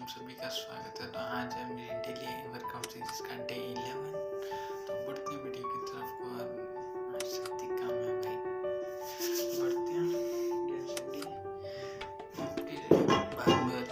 तुम सभी का स्वागत है। तो आज है मेरी डेली वर्कआउट सीरीज का डे 11। तो बढ़ते हैं वीडियो की तरफ को। और आज सख्ती काम है भाई, बढ़ते हैं। Get ready। फिर बाद में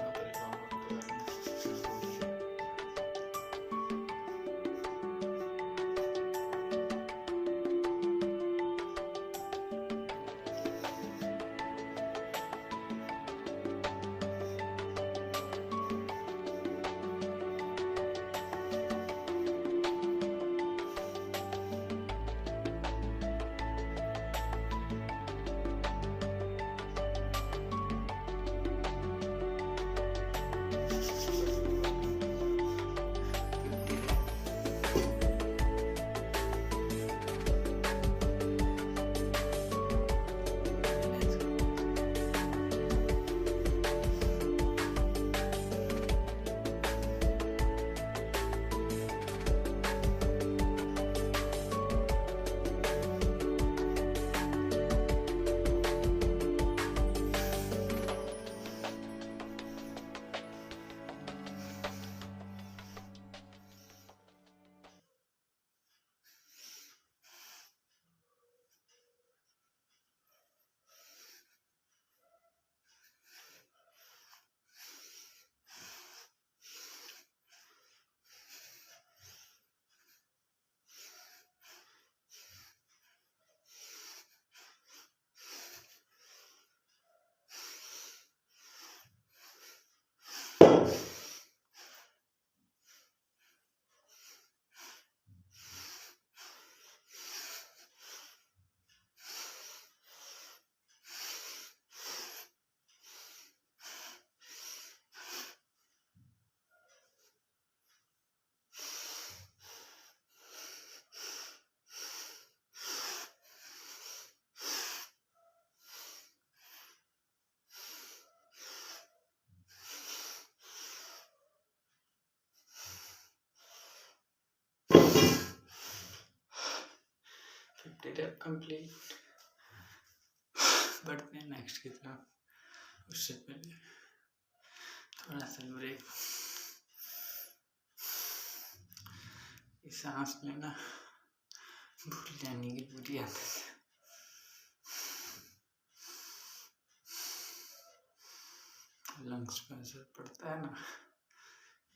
कंप्लीट। बढ़ते हैं नेक्स्ट की तरफ। उससे पहले थोड़ा सा ब्रेक। सांस लेना भूल जाने की पूरी आदत है। लंग्स पे असर पड़ता है ना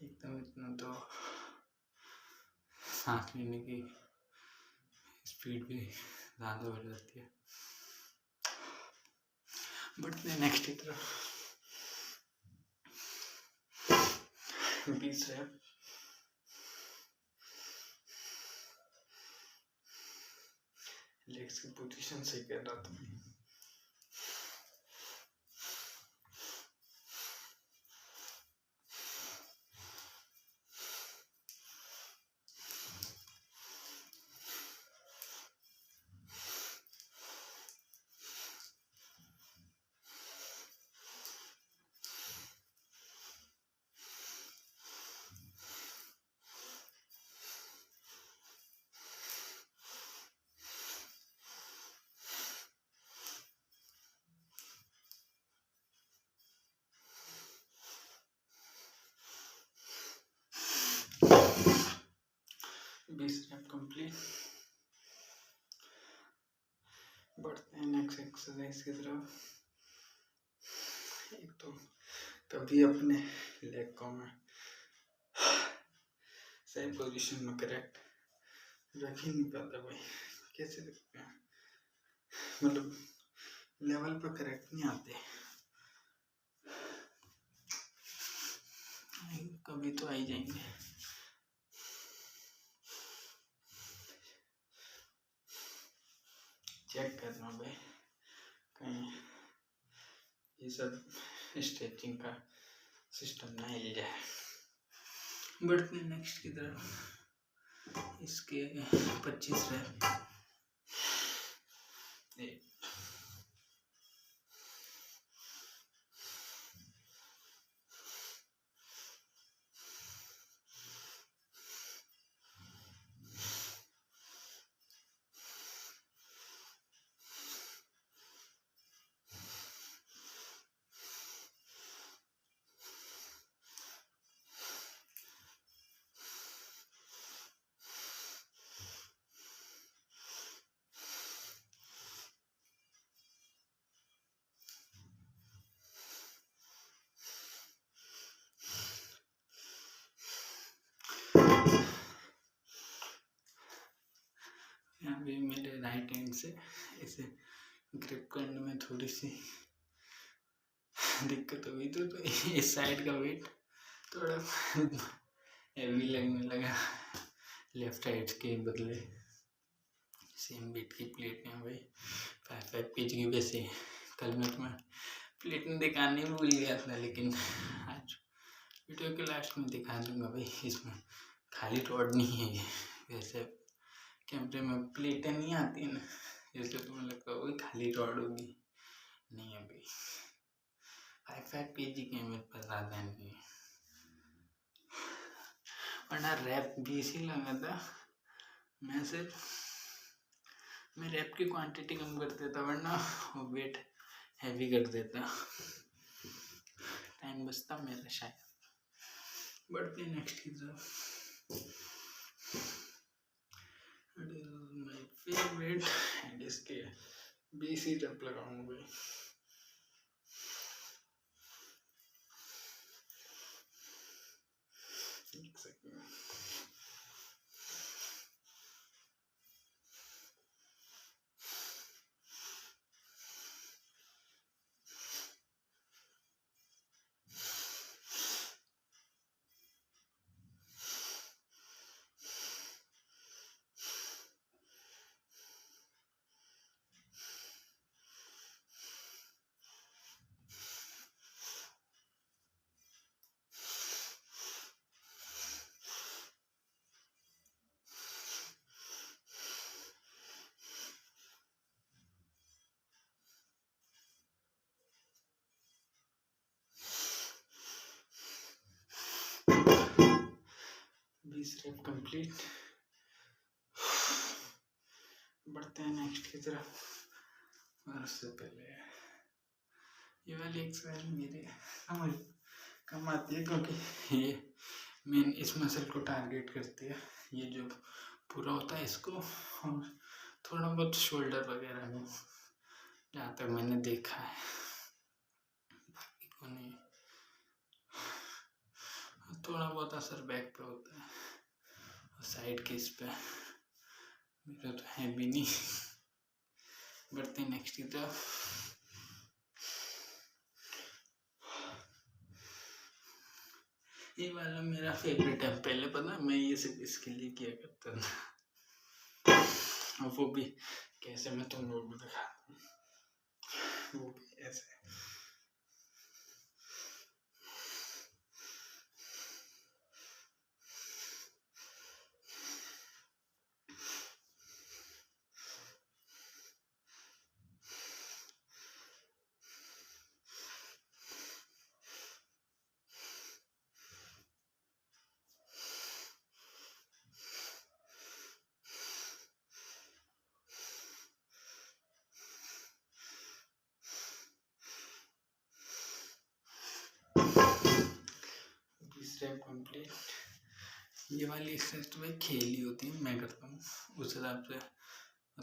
एकदम, इतना तो सांस लेने की स्पीड भी ज़्यादा हो जाती है। बढ़ते हैं नेक्स्ट की तरफ। 20 रैप। लेग्स की पोजीशन सही कर रहा था मैं। कंप्लीट। बढ़ते हैं नेक्स्ट एक्सरसाइज की तरफ। एक तो कभी अपने लेग को मैं सही पोजीशन में करेक्ट रख ही नहीं पाता भाई। कैसे रखते हैं, मतलब लेवल पर करेक्ट नहीं आते। कभी तो आ ही जाएंगे। चेक करना भाई कहीं ये सब स्ट्रेचिंग का सिस्टम ना हिल जाए। बढ़ते हैं नेक्स्ट की तरफ। इसके 25 रैप। से इसे ग्रिप करने में थोड़ी सी दिक्कत हुई तो इस साइड का वेट थोड़ा हैवी लगने लगा लेफ्ट साइड के बदले। सेम वेट की प्लेट है भाई, 5 kg की। वैसे कल मैं प्लेट में दिखाने भूल गया था, लेकिन आज वीडियो के लास्ट में दिखा दूंगा भाई। इसमें खाली रॉड नहीं है ये, वैसे कैमरे में प्लेटें नहीं आती है ना, इसलिए तुम्हें लगता है वही खाली रॉड होगी, नहीं है भाई। 5 kg के मेरे पास ज़्यादा नहीं है, वरना रैप भी इसी लगा था। मैं रैप की क्वांटिटी कम कर देता, वरना वेट हैवी कर देता, टाइम बचता मेरा शायद। बढ़ते नेक्स्ट की तरफ। माय फेवरेट एंड इसके BC रैप लगाऊंगा। एक सेकंड। Rap complete. बढ़ते हैं नेक्स्ट की तरफ। और उससे पहले ये वाली एक्सरसाइज मेरे समझ कम आती है, क्योंकि ये मेन इस मसल को टारगेट करती है। ये जो पूरा होता है इसको, और थोड़ा बहुत शोल्डर वगैरह में, जहाँ तक मैंने देखा है, बाकी को नहीं। थोड़ा बहुत असर बैक पे होता है और साइड के इस पे, मेरा तो है भी नहीं। बढ़ते नेक्स्ट की तरफ। ये वाला मेरा फेवरेट है। पहले पता मैं ये सिर्फ इसके लिए किया करता था, और वो भी कैसे, मैं तुम लोग को दिखाता हूँ। वो भी ऐसे। Step complete. ये वाली एक्सरसाइज तो भाई खेल ही होती है, मैं करता हूँ उस हिसाब से।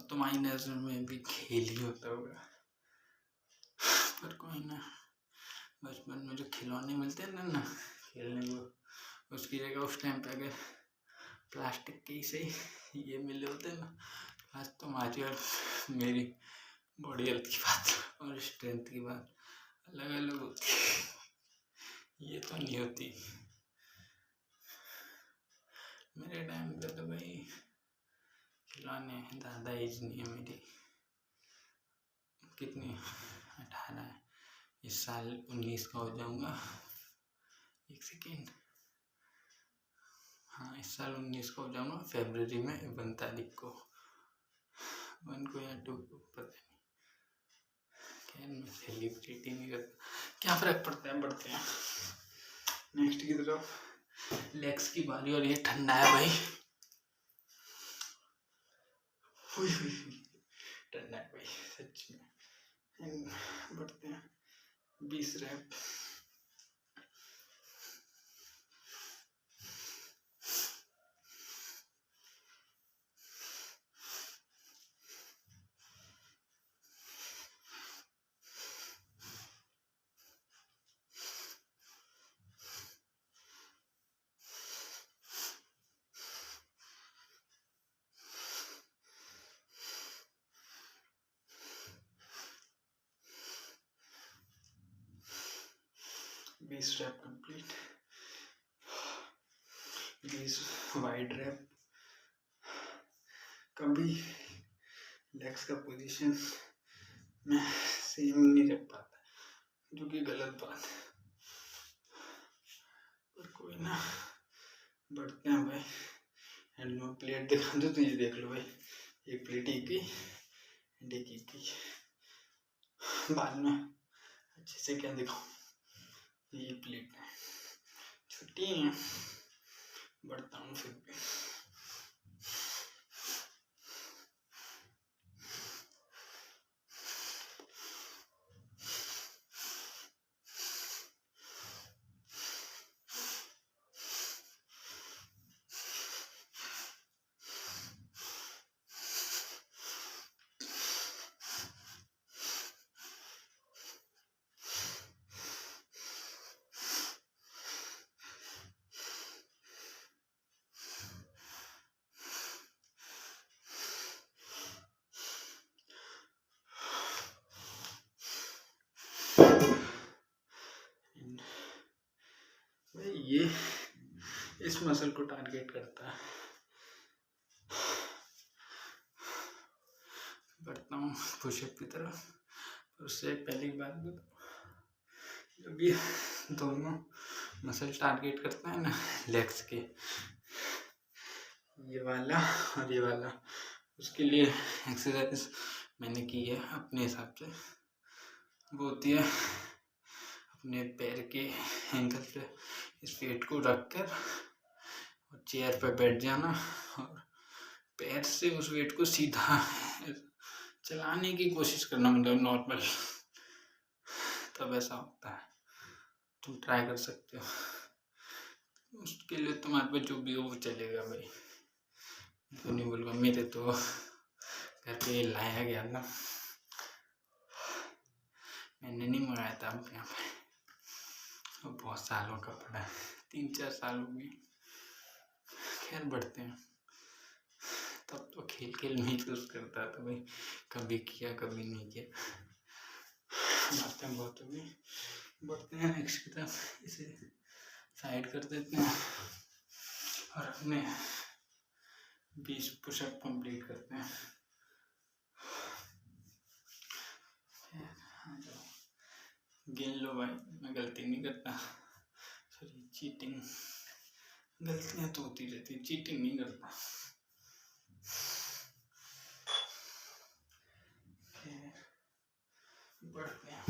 तुम्हारी नजर में भी खेल ही होता होगा, पर कोई ना। बचपन में जो खिलौने मिलते हैं ना खेलने को, उसकी जगह उस टाइम पे अगर प्लास्टिक के ही सही ये मिले होते हैं ना, आज तो तुम्हारी और मेरी बॉडी हेल्थ की बात और स्ट्रेंथ की बात अलग अलग होती है। ये तो नहीं होती। मेरे टाइम पे तो भाई खिलौने, ज़्यादा एज नहीं है मेरी, कितनी 18 है, इस साल 19 का हो जाऊंगा। एक सेकेंड, हाँ इस साल 19 का हो जाऊंगा, फरवरी में 1 तारीख को, 1 को या 2 को पता नहीं। खैर मैं सेलिब्रेट ही नहीं करता, क्या फ़र्क पड़ता है। बढ़ते हैं नेक्स्ट की तरफ। लेग्स की बारी, और ये ठंडा है भाई, ठंडा है भाई सच में। बढ़ते हैं 20 rep. 20 rep complete, 20 wide rep. कभी लेग्स का पोजीशन में सेम नहीं रख पाता, जो कि गलत बात है, पर कोई ना, बढ़ते हैं भाई। एंड में प्लेट दिखा दो तो ये देख लो भाई, एक प्लेट एक ही एंड एक ही। बाद में अच्छे से क्या दिखाऊं, ये प्लेट है, छुट्टी है, बढ़ता हूँ फिर भी। ये इस मसल को टारगेट करता है। बढ़ता हूँ पुशअप की तरफ। उससे पहली बात बताओ, जब ये दोनों मसल टारगेट करता है ना लेग्स के, ये वाला और ये वाला, उसके लिए एक्सरसाइज मैंने की है अपने हिसाब से। वो होती है अपने पैर के एंकल पे इस वेट को रख कर और चेयर पे बैठ जाना और पैर से उस वेट को सीधा चलाने की कोशिश करना, मतलब नॉर्मल, तब ऐसा होता है। तुम ट्राई कर सकते हो, उसके लिए तुम्हारे पे जो भी हो वो चलेगा भाई, तो नहीं बोलूँगा। मेरे तो घर पे लाया गया था, मैंने नहीं मंगाया था अपने यहाँ पे, और बहुत सालों का पड़ा है, 3-4 साल हो गए। खैर बढ़ते हैं। तब तो खेल खेल में यूज करता था भाई, कभी किया कभी नहीं किया। बातें बहुत होगी, बढ़ते हैं नेक्स्ट की तरफ। इसे साइड कर देते हैं और अपने 20 पुशअप कंप्लीट करते हैं। गिन लो भाई, मैं गलती नहीं करता, सॉरी चीटिंग, गलतियाँ तो होती रहती, चीटिंग नहीं करता। बढ़ते हैं।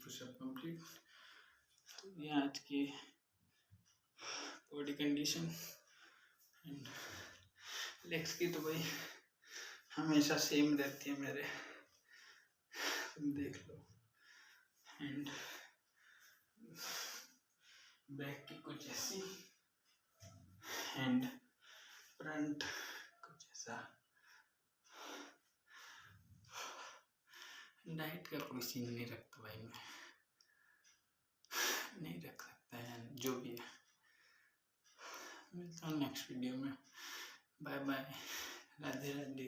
Pushup complete. तो ये आज की बॉडी कंडीशन एंड लेग्स की तो भाई हमेशा सेम रहती है मेरे, तुम देख लो। एंड बैक की कुछ ऐसी एंड फ्रंट कुछ ऐसा। डाइट का कोई सीन नहीं रखता भाई, मैं नहीं रख सकता है, जो भी है। मिलता हूँ नेक्स्ट वीडियो में, बाय बाय, राधे राधे।